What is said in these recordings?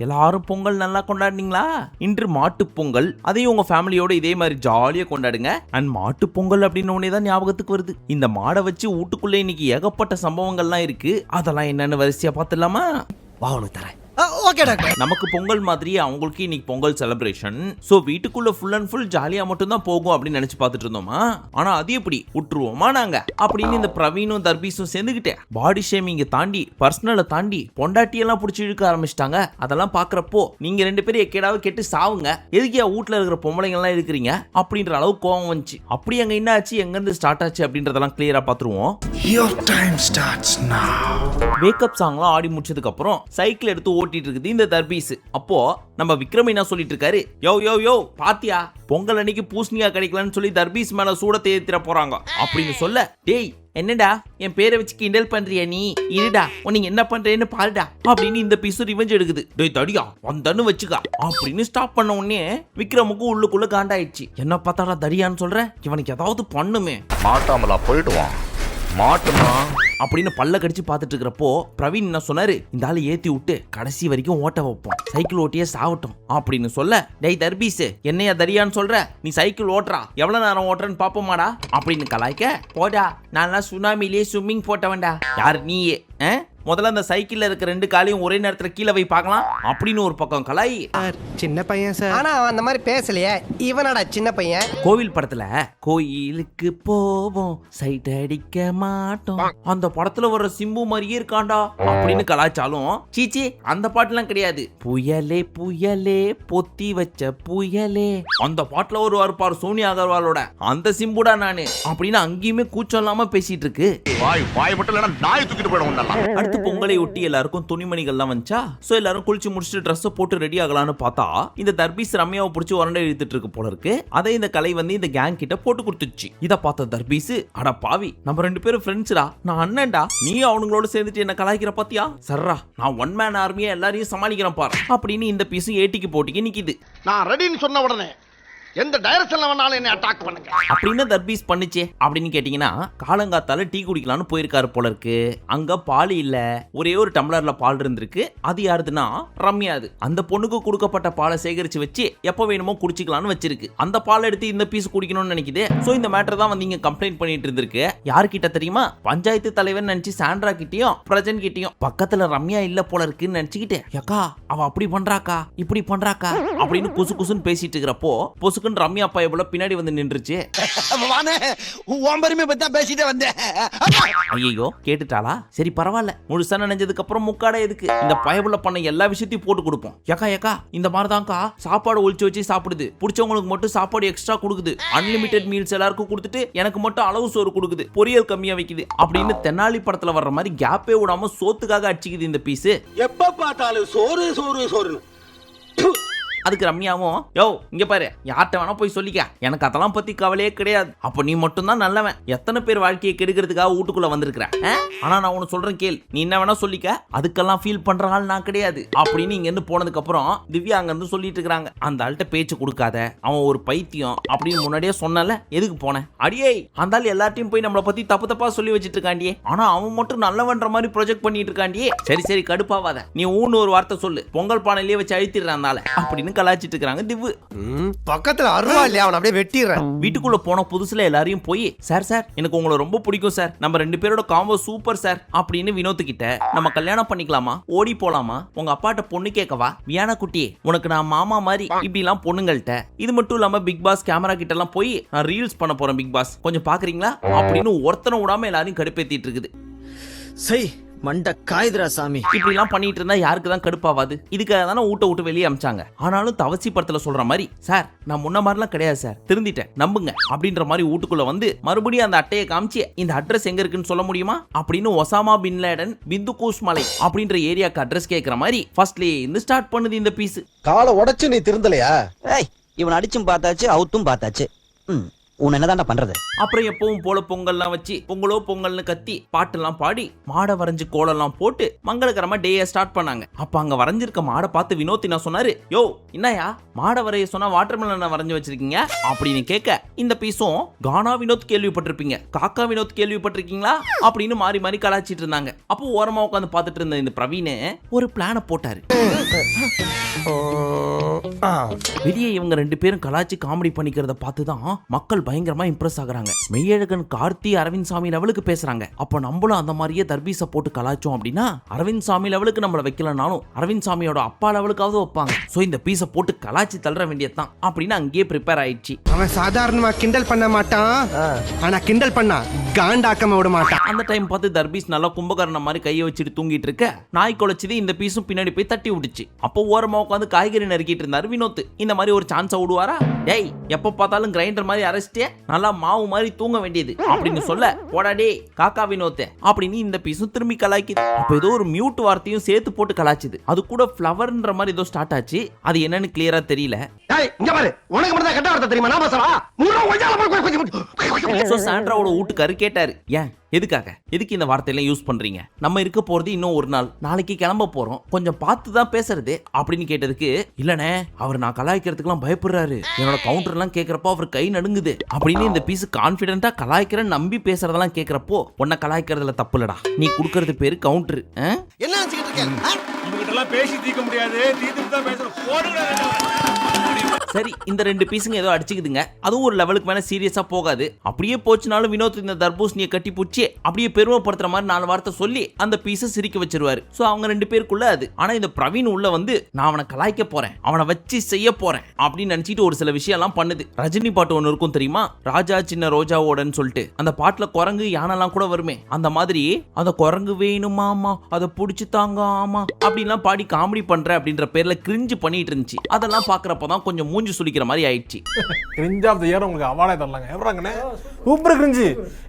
எல்லாரும் பொங்கல் நல்லா கொண்டாடுனீங்களா? இன்று மாட்டு பொங்கல். அதையும் உங்க ஃபேமிலியோட இதே மாதிரி ஜாலியா கொண்டாடுங்க. அண்ட் மாட்டு பொங்கல் அப்படின்னு ஒன்னே தான் ஞாபகத்துக்கு வருது. இந்த மாடை வச்சு வீட்டுக்குள்ள இன்னைக்கு ஏகப்பட்ட சம்பவங்கள்லாம் இருக்கு. அதெல்லாம் என்னன்னு வரிசையா பார்த்துடலாமா? வா உனக்கு தரேன். Okay doctor. நமக்கு பொங்கல் மாதிரி அவங்களுக்கு இன்னைக்கு பொங்கல் செலிப்ரேஷன். சோ வீட்டுக்குள்ள ஃபுல் அண்ட் ஃபுல் ஜாலியா மட்டும் தான் போகும் அப்படின்னு நினைச்சு பார்த்துட்டு இருந்தோமா? ஆனா அது எப்படி விட்டுருவோமா நாங்க அப்படின்னு இந்த பிரவீனும் தர்பீஸும் சேர்ந்துக்கிட்டே பாடி ஷேமிங்க தாண்டி பர்சனலை தாண்டி பொண்டாட்டியெல்லாம் பிடிச்சி இழுக்க ஆரம்பிச்சிட்டாங்க. அதெல்லாம் பாக்குறப்போ நீங்க ரெண்டு பேரும் எக்கேடாவது கெட்டு சாவுங்க, எதுக்கே வீட்டுல இருக்கிற பொம்பளைங்க எல்லாம் இருக்கிறீங்க அப்படின்ற அளவுக்கு கோவம் வந்துச்சு. அப்படி அங்க என்ன ஆச்சு, எங்க இருந்து ஸ்டார்ட் ஆச்சு அப்படின்றதெல்லாம் கிளியரா பாத்துருவோம். Your time starts now. Wake up சாங்லாம் ஆடி முடிச்சதுக்கு அப்புறம் சைக்கிள் எடுத்து ஓட்டிட்டு இருக்குது இந்த தர்பீஸ். அப்போ நம்ம விக்ரம் என்ன சொல்லிட்டு இருக்காரு, யோ யோ யோ பாத்தியா பொங்கல் அன்னைக்கு பூசணியா கிடைக்கலன்னு சொல்லி தர்பீஸ் மேல சூடத்தை ஏத்திர போறாங்க அப்படின்னு சொல்ல, டேய் என்னடா என் பேரை வச்சு கிண்டல் பண்றியா நீ, இருடா உனக்கு என்ன பண்றேன்னு பாருடா அப்படின்னு இந்த பீஸ் ரிவெஞ்ச் எடுக்குது. டேய் தடியா வந்தன்னு வச்சுக்கா அப்படின்னு ஸ்டாப் பண்ண உடனே விக்ரமுக்கு உள்ளுக்குள்ள காண்டாயிடுச்சு. என்ன பார்த்தாடா தடியான்னு சொல்ற, இவனுக்கு ஏதாவது பண்ணுமே, மாட்டாமலா போயிடுவான் மாட்டுமா அப்படின்னு பல்ல கடிச்சு பார்த்துட்டு இருக்கிறப்போ பிரவீன் என்ன சொன்னாரு, இந்த ஆளை ஏத்தி விட்டு கடைசி வரைக்கும் ஓட்ட வைப்போம், சைக்கிள் ஓட்டியே சாவட்டும் அப்படின்னு சொல்ல, டேய் தர்பீஸ் என்னையா தரியான்னு சொல்ற, நீ சைக்கிள் ஓட்டுறா எவ்வளவு நேரம் ஓட்டுறன்னு பாப்போமாடா அப்படின்னு கலாய்க்க, போடா நான் சுனாமிலேயே ஸ்விம்மிங் போட்டவன்டா, யாரு நீயே, முதல்ல அந்த சைக்கிள்ல இருக்க ரெண்டு காலையும் ஒரே நேரத்துல கீழே வை பார்க்கலாம் அப்படின்னு ஒரு பக்கம் கலாய். சின்ன பையன் சார். ஆனா அவன் அந்த மாதிரி பேசலையே, இவனடா சின்ன பையன். கோவில் படத்துல கோயிலுக்கு போவோம் சைட் அடிக்க மாட்டோம், அந்த படத்துல வர்ற சிம்பு மாதிரியே இருக்காண்டா அப்படின்னு கலாய்ச்சாலும் சீச்சி அந்த பாட்டுலாம் கிடையாது. புயலே புயலே பொத்தி வச்ச புயலே, அந்த பாட்டுல ஒரு வார்ப்பார் சோனியா அகர்வாலோட அந்த சிம்புடா நானு அப்படின்னு அங்கேயுமே கூச்சம் இல்லாம பேசிட்டு இருக்கு. வாய் மட்டும் இல்லைன்னா நாய் தூக்கிட்டு போயிடுவோம். அடுத்து பொங்கலை ஒட்டி எல்லாருக்கும் துணிமணிகள்லாம் வந்துச்சா, சோ எல்லாரும் குளிச்சு முடிச்சுட்டு ட்ரெஸ் போட்டு ரெடி ஆகலான்னு பார்த்தா இந்த தர்பீஸ் ரம்யாவை பிடிச்சி உரண்டை இழுத்துட்டு இருக்கு போல இருக்கு. அதை இந்த கலை வந்து இந்த கேங் கிட்ட போட்டு கொடுத்துச்சு. இத பார்த்த தர்பீஸ், அட பாவி நம்ம ரெண்டு பேரும் ஃப்ரெண்ட்ஸ்டா, நான் அண்ணன்டா, நீ அவங்களோட சேர்ந்துட்டு என்ன கலாய்க்கிற பாத்தியா, சர்ரா நான் ஒன் மேன் ஆர்மியா எல்லாரையும் சமாளிக்கிறேன் பாரு அப்படின்னு இந்த பீஸும் ஏட்டிக்கு போட்டிக்கு நிக்குது. நான் ரெடின்னு சொன்ன உடனே எந்த டைரக்ஷன்ல வேணாலும் என்ன அட்டாக் பண்ணுங்க அப்படின்னு தர்பீஸ் பண்ணுச்சே அப்படின்னு கேட்டீங்கன்னா, காலங்காத்தால டீ குடிக்கலான்னு போயிருக்காரு போல இருக்கு. அங்க பால் இல்ல, ஒரே ஒரு டம்ளர்ல பால் இருந்திருக்கு. அது யாருதுன்னா ரம்யாது. அந்த பொண்ணுக்கு கொடுக்கப்பட்ட பாலை சேகரிச்சு வச்சு எப்ப வேணுமோ குடிச்சிக்கலாம்னு வச்சிருக்கு. அந்த பால் எடுத்து இந்த பீஸ் குடிக்கணும்னு நினைக்குது. சோ இந்த மேட்டர் தான் வந்து இங்க கம்ப்ளைண்ட் பண்ணிட்டு இருந்திருக்கு. யார்கிட்ட தெரியுமா, பஞ்சாயத்து தலைவர் நினைச்சு சாண்ட்ரா கிட்டயும் பிரஜன் கிட்டயும். பக்கத்துல ரம்யா இல்ல போல இருக்குன்னு நினைச்சுக்கிட்டு, யக்கா அவ அப்படி பண்றாக்கா இப்படி பண்றாக்கா அப்படின்னு குசு குசுன்னு பேசிட்டு இருக்கிறப்போ ரம்யா பயபுல பின்னாடி வந்து நின்றுச்சு. ஐயோ கேட்டுட்டாளா, சரி பரவாயில்ல, முழுசா நினைஞ்சதுக்கு அப்புறம் முக்காட எதுக்கு, இந்த பயபுல பண்ண எல்லா விஷயத்தையும் போட்டு கொடுப்போம். ஏக்கா இந்த மாதிரிதான்க்கா சாப்பாடு ஒழிச்சு வச்சு சாப்பிடுது, பிடிச்சவங்களுக்கு மட்டும் சாப்பாடு எக்ஸ்ட்ரா கொடுக்குது, அன்லிமிட்டெட் மீல்ஸ் எல்லாருக்கும் கொடுத்துட்டு எனக்கு மட்டும் அளவு சோறு கொடுக்குது, பொரியல் கம்மியா வைக்குது அப்படின்னு தென்னாலி படத்துல வர்ற மாதிரி கேப்பே விடாம சோத்துக்காக அடிச்சுக்குது இந்த பீஸ். எப்ப பார்த்தாலும் சோறு சோறு சோறு. அதுக்கு ரம்யாவும், யோ இங்க பாரு யார்கிட்ட வேணா போய் சொல்லிக்க, எனக்கு அதெல்லாம் பத்தி கவலையே கிடையாது, அப்ப நீ மட்டும் தான் நல்லவன், எத்தனை பேர் வாழ்க்கையை கெடுக்கிறதுக்காக வீட்டுக்குள்ள வந்திருக்கிற, ஆனா நான் உனக்கு சொல்றேன் கேள், நீ என்ன வேணா சொல்லிக்க, அதுக்கெல்லாம் ஃபீல் பண்ற ஆள் நான் கிடையாது அப்படின்னு இங்க இருந்து போனதுக்கு அப்புறம் திவ்யா அங்க இருந்து சொல்லிட்டு இருக்காங்க, அந்த ஆள்கிட்ட பேச்சு கொடுக்காத, அவன் ஒரு பைத்தியம் அப்படின்னு முன்னாடியே சொன்னல, எதுக்கு போன அடியே, அந்த ஆள் எல்லாத்தையும் போய் நம்மளை பத்தி தப்பு தப்பா சொல்லி வச்சிட்டு இருக்காண்டியே, ஆனா அவன் மட்டும் நல்லவன்ற மாதிரி ப்ரொஜெக்ட் பண்ணிட்டு இருக்காண்டியே, சரி கடுப்பாவாத, நீ ஊன்னு ஒரு வார்த்தை சொல்லு, பொங்கல் பானையிலேயே வச்சு அழுத்திடுறான் அந்த ஆளை அப்படின்னு கலாச்சிட்டு இருக்காங்க திவ்வு. பக்கத்துல அருவா இல்லையா, அவன் அப்படியே வெட்டிடுறேன். வீட்டுக்குள்ள போன புதுசுல எல்லாரையும் போய், சார் எனக்கு உங்களை ரொம்ப பிடிக்கும் சார், நம்ம ரெண்டு பேரோட காம்போ சூப்பர் சார் அப்படின்னு வினோத் கிட்ட, நம்ம கல்யாணம் பண்ணிக்கலாமா, ஓடி போலாமா, உங்க அப்பாட்ட பொண்ணு கேட்கவா, வியானா குட்டி உனக்கு நான் மாமா மாதிரி இப்படி எல்லாம் பொண்ணுங்கள்ட்ட, இது மட்டும் இல்லாம பிக் பாஸ் கேமரா கிட்ட எல்லாம் போய் நான் ரீல்ஸ் பண்ண போறேன் பிக் பாஸ் கொஞ்சம் பாக்குறீங்களா அப்படின்னு ஒருத்தனை விடாம எல்லாரையும் கடுப்பேத்திட்டு இருக்குது. சரி மண்ட காய்துரா சாமி, இப்படி எல்லாம் பண்ணிட்டு இருந்தா யாருக்கு தான் கடுப்பாவாது, இதுக்காக தானே ஊட்ட விட்டு வெளியே அமிச்சாங்க. ஆனாலும் தவசி படத்துல சொல்ற மாதிரி, சார் நான் முன்ன மாதிரிலாம் கிடையாது சார், திருந்திட்டேன் நம்புங்க அப்படின்ற மாதிரி வீட்டுக்குள்ள வந்து மறுபடியும் அந்த அட்டையை காமிச்சு இந்த அட்ரஸ் எங்க இருக்குன்னு சொல்ல முடியுமா அப்படின்னு ஒசாமா பின் லேடன் பிந்துகூஸ் மலை அப்படின்ற ஏரியாக்கு அட்ரஸ் கேட்கிற மாதிரி ஃபர்ஸ்ட்லயே இருந்து ஸ்டார்ட் பண்ணுது இந்த பீஸ். காலை உடைச்சு நீ திருந்தலையா, இவன் அடிச்சும் பார்த்தாச்சு அவுத்தும் பார்த்தாச்சு, உன் என்னதான்டா பண்றது. அப்புறம் எப்பவும் போல பொங்கல்லாம் வச்சு பொங்கலோ பொங்கல்னு கத்தி பாட்டெல்லாம் பாடி மாடை வரைஞ்சு கோலெல்லாம் போட்டு மங்களகரமா டேயை ஸ்டார்ட் பண்ணாங்க. அப்ப அங்க வரைஞ்சிருக்க மாடை பார்த்து வினோத் என்ன சொன்னாரு, யோ என்னயா மாடை வரைய சொன்னா வாட்டர்மெலன் வரைஞ்சு வச்சிருக்கீங்க அப்படின்னு கேட்க, இந்த பீஸும் கானா வினோத் கேள்விப்பட்டிருப்பீங்க, காக்கா வினோத் கேள்விப்பட்டிருக்கீங்களா அப்படின்னு மாறி மாறி கலாச்சிட்டு இருந்தாங்க. அப்போ ஓரமா உட்காந்து பார்த்துட்டு இருந்த இந்த பிரவீன் ஒரு பிளான போட்டாரு. வெளியே இவங்க ரெண்டு பேரும் கலாச்சி காமெடி பண்ணிக்கிறத பார்த்து தான் மக்கள் பயங்கரமா இம்ப்ரெஸ் ஆகுறாங்க. மெய்யழகன் கார்த்தி அரவிந்த் சாமி லெவலுக்கு பேசுறாங்க. அப்ப நம்மளும் அந்த மாதிரியே தர்பீஸை போட்டு கலாச்சோம் அப்படின்னா அரவிந்த் சாமி லெவலுக்கு நம்மள வைக்கலனாலும் அரவிந்த் சாமியோட அப்பா லெவலுக்காவது வைப்பாங்க. சோ இந்த பீஸை போட்டு கலாச்சி தள்ளுற வேண்டியதுதான் அப்படின்னு அங்கேயே ப்ரிப்பேர் ஆயிடுச்சு. அவன் சாதாரணமா கிண்டல் பண்ண மாட்டான், ஆனா கிண்டல் பண்ணா காண்டாக்காம விட மாட்டான். அந்த டைம் பார்த்து தர்பீஸ் நல்லா கும்பகரணம் மாதிரி கையை வச்சுட்டு தூங்கிட்டு இருக்க நாய் குலைச்சது இந்த பீஸும் பின்னாடி போய் தட்டி விட்டுச்சு. அப்போ ஓரமா உட்காந்து காய்கறி நறுக்கிட்டு இருந்தாரு வினோத். இந்த மாதிரி ஒரு சான்ஸை விடுவாரா? டேய் எப்ப பார்த்தாலும் கிரைண்டர் மாதிரி அரைச்சிட்டே நல்லா மாவு மாதிரி தூங்க வேண்டியது அப்படின்னு சொல்ல போடா டே காக்கா வினோத் அப்படின்னு இந்த பீஸும் திரும்பி கலாய்க்குது. அப்ப ஏதோ ஒரு மியூட் வார்த்தையும் சேர்த்து போட்டு கலாச்சுது. அது கூட ஃப்ளவர்ன்ற மாதிரி ஏதோ ஸ்டார்ட் ஆச்சு. அது என்னன்னு கிளியரா தெரியல. இங்க பாரு, உனக்கு மட்டும் கெட்ட வார்த்தை தெரியுமா? நான் பேசவா? சோ சாண்ட்ராவோட வீட்டுக்காரு கேட்டாரு, ஏன் எதுக்கு இந்த வார்த்தையெல்லாம் யூஸ் பண்றீங்க? நம்ம இருக்க போறது இன்னும் ஒரு நாள், நாளைக்கு கிளம்ப போறோம், கொஞ்சம் பார்த்து தான் பேசுறது அப்படின்னு கேட்டதுக்கு, இல்லனே அவர் நான் கலாய்க்கிறதுக்கெல்லாம் பயப்படுறாரு, என்னோட கவுண்டர் எல்லாம் கேட்கறப்போ அவர் கை நடுங்குது அப்படின்னு இந்த பீஸ் கான்பிடென்ட்டா கலாய்க்கிறேன் நம்பி பேசுறதெல்லாம் கேட்கறப்போ உன்னை கலாய்க்கிறதுல தப்பு இல்லடா, நீ கொடுக்கறது பேரு கவுண்டர். என்ன நினைச்சிட்டு இருக்க? இவங்கிட்ட எல்லாம் பேசி தீர்க்க முடியாது, தீர்த்து தான் பேசணும். சரி இந்த ரெண்டு பீஸுங்க ஏதோ அடிச்சுக்குதுங்க. அதுவும் ஒரு லெவலுக்கு மேல சீரியஸா போகாது. அப்படியே போச்சுனாலும் வினோத் இந்த தர்பூசணியை கட்டி பிடிச்சி அப்படியே பெருமைப்படுத்துற மாதிரி 4 வார்த்தை சொல்லி அந்த பீஸை சிரிக்க வச்சிருவாரு. சோ அவங்க ரெண்டு பேருக்குள்ள அது. ஆனா இந்த பிரவீன் உள்ள வந்து நான் அவனை கலாய்க்க போறேன், அவனை வச்சு செய்ய போறேன் அப்படின்னு நினைச்சிட்டு ஒரு சில விஷயம் எல்லாம் பண்ணுது. ரஜினி பாட்டு ஒன்னு இருக்கும் தெரியுமா, ராஜா சின்ன ரோஜாவோடன்னு சொல்லிட்டு. அந்த பாட்டுல குரங்கு யானெல்லாம் கூட வருமே, அந்த மாதிரி அந்த குரங்கு வேணுமாமா அதை புடிச்சு தாங்க ஆமா அப்படின்லாம் பாடி காமெடி பண்ற அப்படின்ற பேர்ல கிரிஞ்சு பண்ணிட்டு இருந்துச்சு. அதெல்லாம் பாக்குறப்பதான் கொஞ்சம் மூஞ்சி சுளிக்கிற மாதிரி ஆயிடுச்சு. கிரிஞ்ச் ஆஃப் தி இயர் உங்களுக்கு அவார்டே தரலாங்க. எப்பறாங்கனே சூப்பர் கிரிஞ்ச்,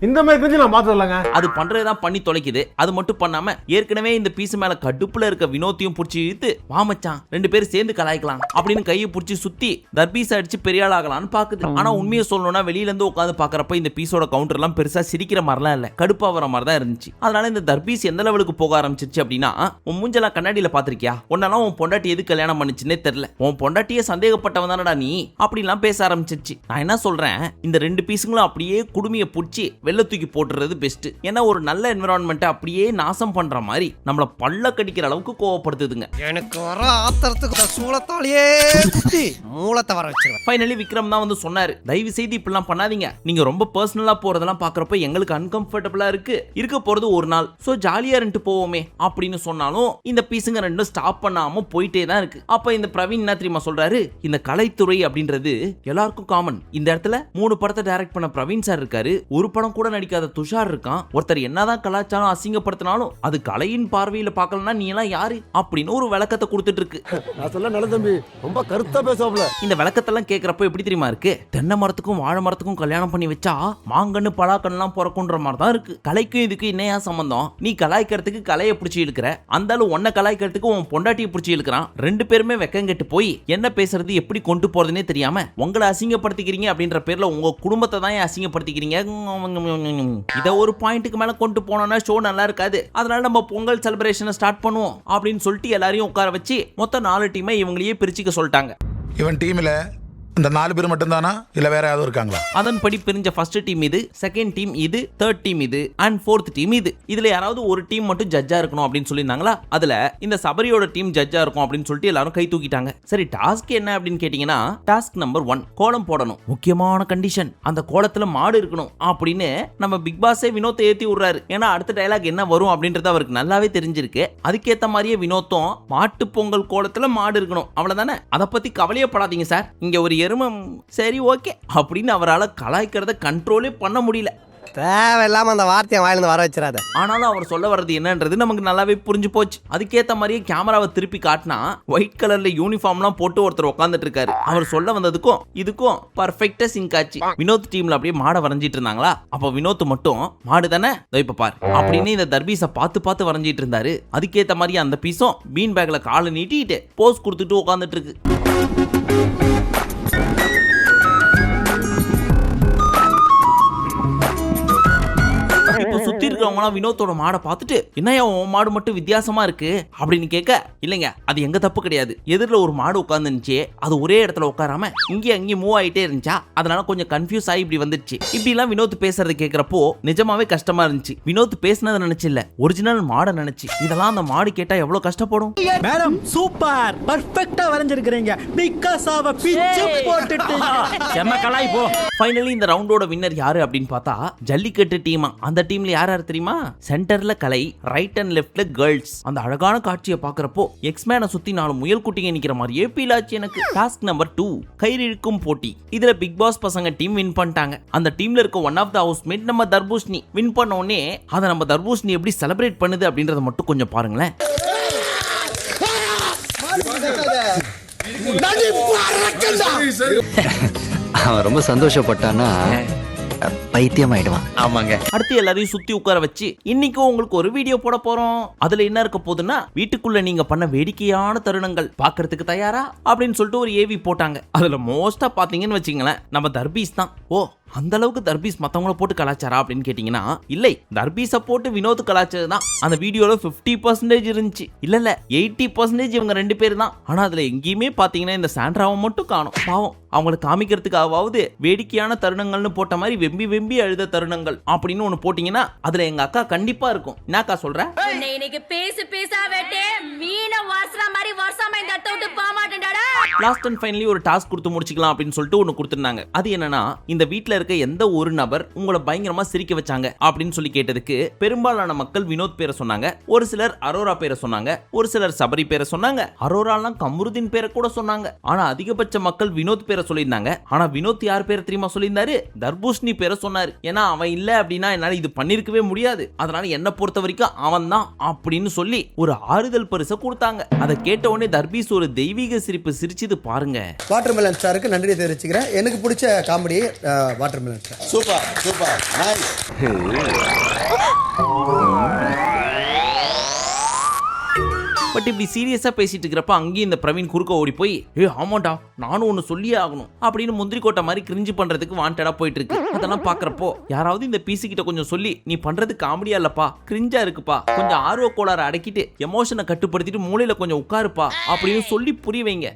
இந்த மாதிரி கிரிஞ்ச் நான் பார்த்ததில்லங்க. அது பண்றததான் பண்ணி தொலைக்குது. அது மட்டும் பண்ணாம ஏற்கனவே இந்த பீஸ் மேல கடுப்புல இருக்க வினோத்தையும் புடிச்சு இழுத்து வா மச்சான் ரெண்டு பேரும் சேர்ந்து கலாய்க்கலாம் அப்படின்னு கையை புடிச்சு சுத்தி தர்பீஸ் அடிச்சு பெரிய ஆள் ஆகலாம்னு பாக்குது. ஆனா உண்மையை சொல்லணும்னா வெளியில இருந்து உட்காந்து பாக்குறப்ப இந்த பீஸோட கவுண்டர் எல்லாம் பெருசா சிரிக்கிற மாதிரிலாம் இல்ல, கடுப்பா வர மாதிரி தான் இருந்துச்சு. அதனால இந்த தர்பீஸ் எந்த லெவலுக்கு போக ஆரம்பிச்சிருச்சு அப்படின்னா, உன் மூஞ்செல்லாம் கண்ணாடியில பாத்திருக்கியா, உன்னெல்லாம் உன் பொண்டாட்டி எது கல்யாணம் பண்ணுச்சுன்னே தெரியல, உன் பொண்டாட்டியே சந்தேகப்பட்டவன் தானடா நீ அப்படிலாம் பேச ஆரம்பிச்சிருச்சு. நான் என்ன சொல்றேன், இந்த ரெண்டு பீஸுங்களும் அப்படியே குடுமையை புடிச்சு வெள்ள தூக்கி போட்டுறது பெஸ்ட். ஏன்னா ஒரு நல்ல என்விரான்மெண்ட் அப்படியே நாசம் பண்ற மாதிரி நம்மள பல்ல கடிக்கிற அளவுக்கு கோவப்படுத்துதுங்க. எனக்கு வர ஆத்திரத்துக்கு சூளத்தாலேயே மூலத்தை வர வச்சிருவேன். ஃபைனலி விக்ரம் தான் வந்து சொன்னாரு, தயவு செய்து இப்படிலாம் பண்ணாதீங்க, நீங்க ரொம்ப பர்சனலா போறதெல்லாம் பாக்குறப்ப எங்களுக்கு அன்கம்ஃபர்டபுளா இருக்க போறது ஒரு நாள், சோ ஜாலியா இருந்துட்டு போவோமே அப்படின்னு சொன்னாலும் இந்த பீஸுங்க ரெண்டும் ஸ்டாப் பண்ணாம போயிட்டே தான் இருக்கு. அப்ப இந்த பிரவீன் என்ன தெரியுமா சொல்றாரு, இந்த கலைத்துறை அப்படின்றது எல்லாருக்கும் காமன். இந்த இடத்துல 3 படத்தை டைரக்ட் பண்ண பிரவீன் சார் இருக்காரு, ஒரு படம் கூட நடிக்காத துஷார் இருக்கான், ஒருத்தர் என்னதான் கலாச்சாரம் அசிங்கப்படுத்தினாலும் அது கலையின் பார்வையில பார்க்கலன்னா நீ எல்லாம் யாரு அப்படின்னு ஒரு விளக்கத்தை கொடுத்துட்டு இருக்கு. நான் சொல்ல நல்ல தம்பி ரொம்ப கருத்தா பேசுவாப்ல. இந்த விளக்கத்தெல்லாம் கேட்கறப்ப எப்படி தெரியுமா இருக்கு, தென்னை மரத்துக்கும் வாழை மரத்துக்கும் கல்யாணம் பண்ணி வச்சா மாங்கன்னு பலாக்கண்ணெல்லாம் பிறக்குன்ற மாதிரி தான் இருக்கு. கலைக்கும் இதுக்கு என்னையா சம்பந்தம், நீ கலாய்க்கிறதுக்கு கலையை பிடிச்சி இழுக்கிற, அந்த ஆளு உன்னை கலாய்க்கிறதுக்கு உன் பொண்டாட்டியை பிடிச்சி இழுக்கிறான், ரெண்டு பேருமே வெக்கங்கெட்டு போய் என்ன பேசுறது எப்படி கொண்டு போறதுன்னே தெரியாம உங்களை அசிங்கப்படுத்திக்கிறீங்க அப்படின்ற பேர்ல உங்க குடும்பத்தை தான் அசிங்கப்படுத்திக்கிறீங்க. இத ஒரு பாயிண்ட்டுக்கு மேல கொண்டு போனோம்னா ஷோ நல்லா இருக்காது. அதனால நம்ம பொங்கல் செலிப்ரேஷனை ஸ்டார்ட் பண்ணுவோம் அப்படின்னு சொல்லிட்டு எல்லாரையும் உட்கார வச்சு மொத்தம் 4 டீமை இவங்களையே பிரிச்சுக்க சொல்லிட்டாங்க. இவன் டீம்ல இந்த 4 பேர் மட்டும் தானா இல்ல வேற யாராவது இருக்காங்களா? அதன்படி பிரிஞ்ச ஃபர்ஸ்ட் டீம் இது, செகண்ட் டீம் இது, தேர்ட் டீம் இது அண்ட் ஃபோர்த் டீம் இது. இதுல யாராவது ஒரு டீம் மட்டும் ஜட்ஜா இருக்கணும் அப்படின்னு சொல்லியிருந்தாங்களா, அதுல இந்த சபரியோட டீம் ஜட்ஜா இருக்கும் அப்படின்னு சொல்லிட்டு எல்லாரும் கை தூக்கிட்டாங்க. சரி டாஸ்க் என்ன அப்படின்னு கேட்டீங்கன்னா, டாஸ்க் நம்பர் 1 கோலம் போடணும். முக்கியமான கண்டிஷன், அந்த கோலத்துல மாடு இருக்கணும் அப்படின்னு நம்ம பிக் பாஸே வினோத்தை ஏத்தி விடுறாரு. ஏன்னா அடுத்த டயலாக் என்ன வரும் அப்படின்றது அவருக்கு நல்லாவே தெரிஞ்சிருக்கு. அதுக்கேத்த மாதிரியே வினோத்தும் மாட்டு பொங்கல் கோலத்துல மாடு இருக்கணும் அவ்வளவுதானே, அதை பத்தி கவலையப்படாதீங்க சார், இங்க ஒரு எருமம் சரி ஓகே அப்படின்னு அவரால் கலாய்க்கிறத கண்ட்ரோலே பண்ண முடியல. தேவையில்லாம அந்த வார்த்தையை வாயிலிருந்து வர வச்சிடாத. ஆனாலும் அவர் சொல்ல வர்றது என்னன்றது நமக்கு நல்லாவே புரிஞ்சு போச்சு. அதுக்கேத்த மாதிரியே கேமராவை திருப்பி காட்டினா ஒயிட் கலர்ல யூனிஃபார்ம்லாம் போட்டு ஒருத்தர் உட்காந்துட்டு இருக்காரு. அவர் சொல்ல வந்ததுக்கும் இதுக்கும் பர்ஃபெக்டா சிங்க் ஆச்சு. வினோத் டீம்ல அப்படியே மாடை வரைஞ்சிட்டு இருந்தாங்களா, அப்ப வினோத் மட்டும் மாடு தானே இப்ப பாரு அப்படின்னு இந்த தர்பீஸை பார்த்து வரைஞ்சிட்டு இருந்தாரு. அதுக்கேத்த மாதிரி அந்த பீஸும் பீன் பேக்ல காலை நீட்டிட்டு போஸ் கொடுத்துட்டு உட்காந்துட்டு இருக்கு. சுத்தி இருக்கிறவங்களாம் வினோத்தோட மாடை பார்த்துட்டு என்னையா உன் மாடு மட்டும் வித்தியாசமா இருக்கு அப்படின்னு கேட்க, இல்லைங்க அது எங்க தப்பு கிடையாது, எதிரில் ஒரு மாடு உட்காந்துருந்துச்சு, அது ஒரே இடத்துல உட்காராம இங்கே அங்கேயும் மூவ் ஆகிட்டே இருந்துச்சா, அதனால கொஞ்சம் கன்ஃபியூஸ் ஆகி இப்படி வந்துருச்சு. இப்படி எல்லாம் வினோத் பேசுறது கேட்கிறப்போ நிஜமாவே கஷ்டமா இருந்துச்சு. வினோத் பேசினதை நினைச்சு இல்ல, ஒரிஜினல் மாடை நினைச்சு. இதெல்லாம் அந்த மாடு கேட்டா எவ்வளவு கஷ்டப்படும். மேடம் சூப்பர் பர்ஃபெக்ட்டா வரைஞ்சிருக்கீங்க, பிக்காசாவ பிச்சு போட்டுட்டு செம கலாய் போ. ஃபைனலி இந்த ரவுண்டோட வின்னர் யாரு அப்படின்னு பார்த்தா ஜல்லிக்கட்டு டீமா. அந்த டீம்ல யார் யார் தெரியுமா? சென்டர்ல கலை, ரைட் அண்ட் லெஃப்ட்ல கேர்ள்ஸ். அந்த அழகான காட்சியை பாக்குறப்போ எக்ஸ்மேனை சுத்தி 4 முயல் குட்டிங்க நிக்கிற மாதிரியே ஃபீல் ஆச்சு எனக்கு. டாஸ்க் நம்பர் 2 கயிறு இழுக்கும் போட்டி. இதுல பிக் பாஸ் பசங்க டீம் வின் பண்ணிட்டாங்க. அந்த டீம்ல இருக்க ஒன் ஆஃப் த ஹவுஸ்மேட் நம்ம தர்பூஷணி. வின் பண்ண உடனே அதை நம்ம தர்பூஷணி எப்படி செலிப்ரேட் பண்ணுது அப்படின்றத மட்டும் கொஞ்சம் பாருங்களேன். அவன் ரொம்ப சந்தோஷப்பட்டான்னா பைத்தியம் ஆயிடுவான். ஆமாங்க. அடுத்து எல்லாரையும் சுத்தி உட்கார வச்சு இன்னைக்கு உங்களுக்கு ஒரு வீடியோ போட போறோம். அதுல என்ன இருக்க போகுதுன்னா, வீட்டுக்குள்ள நீங்க பண்ண வேடிக்கையான தருணங்கள் பாக்குறதுக்கு தயாரா அப்படின்னு சொல்லிட்டு ஒரு ஏவி போட்டாங்க. அதுல மோஸ்டா பாத்தீங்கன்னு வச்சுங்களேன், நம்ம தர்பீஸ் தான். ஓ, அந்த அளவுக்கு தர்பீஸ் மத்தவங்கள போட்டு கலாச்சாரா அப்படின்னு கேட்டீங்கன்னா, இல்லை, தர்பீஸை போட்டு வினோத் கலாச்சாரம் தான். அந்த வீடியோல 50% இருந்துச்சு. இல்ல 80% இவங்க 2 பேர் தான். ஆனா அதுல எங்கேயுமே பாத்தீங்கன்னா இந்த சாண்ட்ராவை மட்டும் காணும். பாவம், அவங்களை காமிக்கிறதுக்காவது வேடிக்கையான தருணங்கள்னு போட்ட மாதிரி வெம்பி வெம்பி அழுத தருணங்கள் அப்படின்னு ஒண்ணு போட்டீங்கன்னா அதுல எங்க அக்கா கண்டிப்பா இருக்கும். என்னக்கா சொல்ற? லாஸ்ட் அண்ட் ஃபைனலி ஒரு டாஸ்க் கொடுத்து முடிச்சுக்கலாம் அப்படின்னு சொல்லிட்டு ஒன்னு கொடுத்திருந்தாங்க. அது என்னன்னா, இந்த வீட்ல இருக்க எந்த ஒரு நபர் உங்களை பயங்கரமா சிரிக்க வச்சாங்க அப்படின்னு சொல்லி கேட்டதுக்கு பெரும்பாலான மக்கள் வினோத் பேரை சொன்னாங்க. ஒரு சிலர் அரோரா பேரை சொன்னாங்க, ஒரு சிலர் சபரி பேரை சொன்னாங்க, அரோராலாம் கமருதீன் பேரை கூட சொன்னாங்க. ஆனா அதிகபட்ச மக்கள் வினோத் பேரை சொல்லியிருந்தாங்க. ஆனா வினோத் யார் பேரை தெரியுமா சொல்லியிருந்தாரு? தர்பூஷணி பேரை சொன்னாரு. ஏன்னா அவன் இல்ல அப்படின்னா என்னால இது பண்ணிருக்கவே முடியாது, அதனால என்ன பொறுத்த வரைக்கும் அவன் தான் அப்படின்னு சொல்லி ஒரு ஆறுதல் பரிசை கொடுத்தாங்க. அதை கேட்ட உடனே தர்பீஸ் ஒரு தெய்வீக சிரிப்பு சிரிச்சது பாருங்க. வாட்டர்மெலன் ஸ்டாருக்கு நன்றி தெரிவிச்சுக்கிறேன். எனக்கு பிடிச்ச comedy watermelon star. Super super nice. But இப்படி சீரியஸா பேசிட்டு இருக்கிறப்ப அங்கேயும் இந்த பிரவீன் குறுக்க ஓடி போய், ஆமாண்டா நானும் ஒன்னு சொல்லியே ஆகணும் அப்படின்னு முந்திரி கோட்டை மாதிரி கிரிஞ்சு பண்றதுக்கு வாண்டடா போயிட்டு இருக்கு. அதெல்லாம் பாக்குறப்போ யாராவது இந்த பீசி கிட்ட கொஞ்சம் சொல்லி, நீ பண்றது காமெடியா இல்லப்பா, கிரிஞ்சா இருக்குப்பா, கொஞ்சம் ஆர்வ கோளாறு அடக்கிட்டு எமோஷனை கட்டுப்படுத்திட்டு மூளையில கொஞ்சம் உட்காருப்பா அப்படின்னு சொல்லி புரிய வைங்க.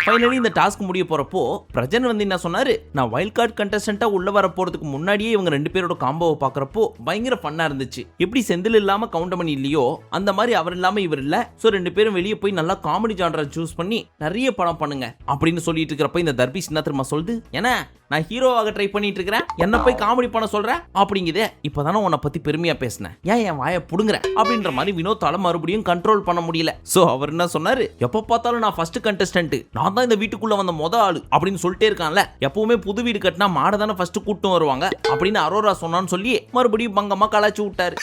ஃபைனலி இந்த டாஸ்க் முடிய போறப்போ பிரஜன் வந்து என்ன சொன்னாரு, நான் வைல்ட் கார்டு கண்டஸ்டன்ட்டா உள்ள வர போறதுக்கு முன்னாடியே இவங்க 2 பேரோட காம்போவை பாக்குறப்போ பயங்கர ஃபன்னா இருந்துச்சு. எப்படி செந்தில் இல்லாம கவுண்டமணி இல்லையோ அந்த மாதிரி அவர் இல்லாம இவர் இல்ல. சோ 2 பேரும் வெளியே போய் நல்லா காமெடி ஜானரை சூஸ் பண்ணி நிறைய படம் பண்ணுங்க அப்படின்னு சொல்லிட்டு இருக்கிறப்ப இந்த தர்பீஸ் என்ன தெரியுமா சொல்லுது, ஏன்னா நான் ஹீரோவாக ட்ரை பண்ணிட்டு இருக்கிறேன், என்ன போய் காமெடி பண்ண சொல்றேன் அப்படிங்குதே, இப்பதானே உன்னை பத்தி பெருமையா பேசினேன், ஏன் என் வாயை புடுங்குற அப்படின்ற மாதிரி வினோத்தால மறுபடியும் கண்ட்ரோல் பண்ண முடியல. சோ அவர் என்ன சொன்னாரு, எப்ப பார்த்தாலும் நான் ஃபர்ஸ்ட் கண்டஸ்டன்ட், நான் தான் இந்த வீட்டுக்குள்ள வந்த முத ஆளு அப்படின்னு சொல்லிட்டே இருக்கான்ல, எப்பவுமே புது வீடு கட்டினா மாடை தானே ஃபர்ஸ்ட் கூட்டம் வருவாங்க அப்படின்னு அரோரா சொன்னான்னு சொல்லி மறுபடியும் பங்கமா கலாச்சு விட்டாரு.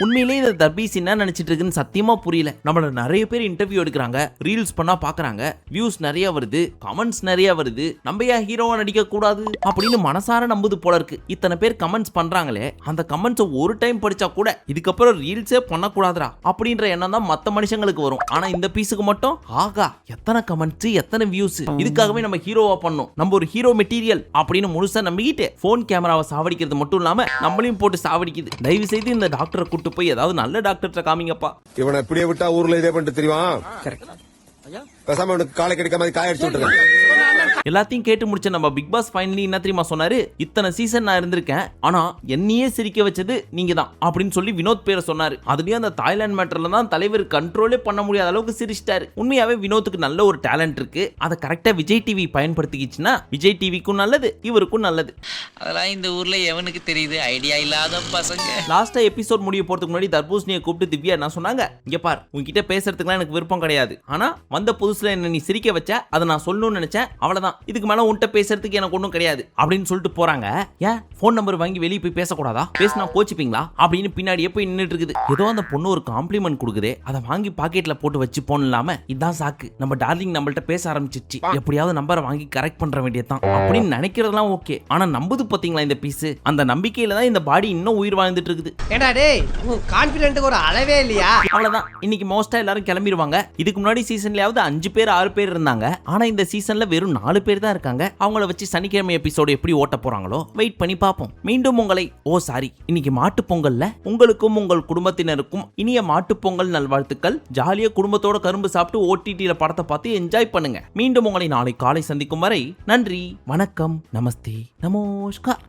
உண்மையிலே இந்த தர்பீஸ் என்ன நினைச்சிட்டு இருக்குன்னு சத்தியமா புரியல. நம்மள நிறைய பேர் இன்டர்வியூ எடுக்கிறாங்க, ரீல்ஸ் பண்ணா பாக்குறாங்க, வியூஸ் நிறைய வருது, கமெண்ட்ஸ் நிறைய வருது, நம்ம ஏன் ஹீரோவா நடிக்க கூடாது அப்படின்னு மனசார நம்புது போல இருக்கு. இத்தனை பேர் கமெண்ட்ஸ் பண்றாங்களே, அந்த கமெண்ட்ஸை ஒரு டைம் படிச்சா கூட இதுக்கப்புறம் ரீல்ஸே பண்ணக்கூடாதுரா அப்படின்ற எண்ணம் தான் மத்த மனுஷங்களுக்கு வரும். ஆனா இந்த பீஸுக்கு மட்டும் ஆகா எத்தனை கமெண்ட்ஸ் எத்தனை வியூஸ், இதுக்காகவே நம்ம ஹீரோவா பண்ணோம், நம்ம ஒரு ஹீரோ மெட்டீரியல் அப்படின்னு முழுசா நம்பிக்கிட்டு போன் கேமராவை சாவடிக்கிறது மட்டும் இல்லாம நம்மளையும் போட்டு சாவடிக்குது. தயவு செய்து இந்த டாக்டரை கூட்டு போய் ஏதாவது நல்ல டாக்டர் காமிங்கப்பா. இவனை இப்படியே விட்டா ஊர்ல இதே பண்ணிட்டு தெரியுமா? பேசாம காலை கிடைக்க மாதிரி காயடிச்சு விட்டுருக்கேன். எல்லாத்தையும் கேட்டு முடிச்ச நம்ம பிக் பாஸ் ஃபைனலி என்ன தெரியுமா சொன்னாரு, இத்தனை சீசன் நான் இருந்திருக்கேன், ஆனா என்னையே சிரிக்க வச்சது நீங்க தான் அப்படின்னு சொல்லி வினோத் பேரை சொன்னாரு. அதுலயும் அந்த தாய்லாந்து மேட்டர்ல தான் தலைவர் கண்ட்ரோலே பண்ண முடியாத அளவுக்கு சிரிச்சிட்டாரு. உண்மையாவே வினோத்துக்கு நல்ல ஒரு டேலண்ட் இருக்கு. அதை கரெக்டா விஜய் டிவி பயன்படுத்திக்கிச்சுன்னா விஜய் டிவிக்கும் நல்லது, இவருக்கும் நல்லது. அதெல்லாம் இந்த ஊர்ல எவனுக்கு தெரியுது, ஐடியா இல்லாத பசங்க. லாஸ்டா எபிசோட் முடிய போறதுக்கு முன்னாடி தர்பூசணியை கூப்பிட்டு திவ்யா என்ன சொன்னாங்க, இங்க பார் உன்கிட்ட பேசுறதுக்குலாம் எனக்கு விருப்பம் கிடையாது, ஆனா வந்த புதுசுல என்ன நீ சிரிக்க வச்ச, அதை நான் சொல்லணும்னு நினைச்சேன், அவ்வளவுதான், இதுக்கு மேல உன்கிட்ட பேசுறதுக்கு எனக்கு ஒண்ணும் கிடையாது அப்படின்னு சொல்லிட்டு போறாங்க. ஏன் போன் நம்பர் வாங்கி வெளியே போய் பேசக்கூடாதா, பேசினா கோச்சிப்பீங்களா அப்படின்னு பின்னாடியே போய் நின்னுட்டு இருக்குது. ஏதோ அந்த பொண்ணு ஒரு காம்ப்ளிமெண்ட் கொடுக்குதே, அதை வாங்கி பாக்கெட்ல போட்டு வச்சு போன் இல்லாம இதான் சாக்கு, நம்ம டார்லிங் நம்மள்ட்ட பேச ஆரம்பிச்சிச்சு, எப்படியாவது நம்பரை வாங்கி கரெக்ட் பண்ற வேண்டியதான் அப்படின்னு நினைக்கிறதெல்லாம் ஓகே. ஆனா நம்புது பாத்தீங்களா இந்த பீஸ், அந்த நம்பிக்கையில தான் இந்த பாடி இன்னும் உயிர் வாழ்ந்துட்டு இருக்குது. ஏடா டேய், உன் கான்ஃபிடென்ட்க்கு ஒரு அளவே இல்லையா? அவ்வளவுதான், இன்னைக்கு மோஸ்டா எல்லாரும் கிளம்பிடுவாங்க. இதுக்கு முன்னாடி சீசன்லயாவது 5 பேர் 6 பேர் இருந்தாங்க, ஆனா இந்த சீசன்ல வெறும் 4 4 பேர் தான் இருக்காங்க. அவங்கள வச்சு சனிக்கிழமை எபிசோடு எப்படி ஓட்ட போறாங்களோ வெயிட் பண்ணி பார்ப்போம். மீண்டும் உங்களை இன்னைக்கு மாட்டு பொங்கல்ல உங்களுக்கும் உங்கள் குடும்பத்தினருக்கும் இனிய மாட்டு பொங்கல் நல்வாழ்த்துக்கள். ஜாலியா குடும்பத்தோட கரும்பு சாப்பிட்டு OTTல படத்தை பார்த்து என்ஜாய் பண்ணுங்க. மீண்டும் உங்களை நாளை காலை சந்திக்கும் வரை நன்றி, வணக்கம், நமஸ்தே, நமஸ்கார்.